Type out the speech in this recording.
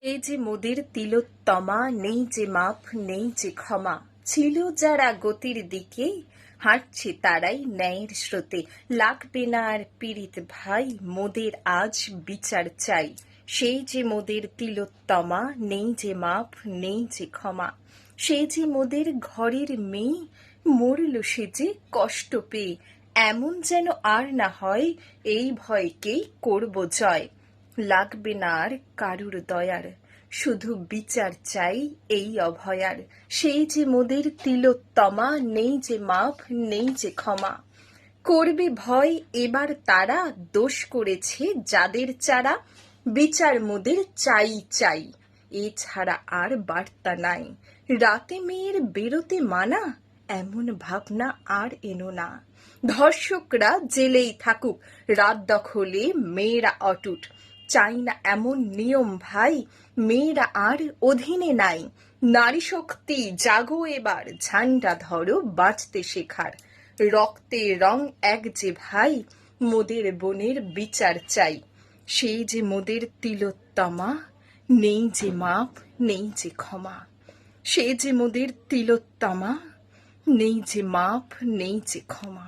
এই যে মোদের তিলোত্তমা, নেই যে মাপ নেই যে ক্ষমা, ছিল যারা গতির দিকে হাঁটছে তারাই ন্যায়ের স্রোতে। লাগবে না আর পীড়িত ভাই, মোদের আজ বিচার চাই। সেই যে মোদের তিলোত্তমা, নেই যে মাপ নেই যে ক্ষমা, সেই যে মোদের ঘরের মেয়ে, মরল সে যে কষ্ট পেয়ে। এমন যেন আর না হয়, এই ভয়কেই করব জয়। লাগবে না আর কারুর দয়ার, শুধু বিচার চাই এই অভয়ার। সেই যে মোদের তিলোত্তমা, নেই যে মাপ নেই যে ক্ষমা, করবে ভয় এবার তারা, দোষ করেছে যাদের চারা। বিচার মোদের চাই চাই, এছাড়া আর বার্তা নাই। রাতে মেয়ের বেরোতে মানা, এমন ভাবনা আর এনো না। ধর্ষকরা জেলেই থাকুক, রাত দখলে মেয়েরা অটুট। চাই না এমন নিয়ম ভাই, মেয়েরা আর অধীনে নাই। নারী শক্তি জাগো এবার, ঝান্ডা ধরো বাঁচতে শেখার। রক্তে রং এক যে ভাই, মোদের বোনের বিচার চাই। সেই যে মোদের তিলোত্তমা, নেই যে মাপ নেই যে ক্ষমা। সেই যে মোদের তিলোত্তমা, নেই যে মাপ নেই যে ক্ষমা।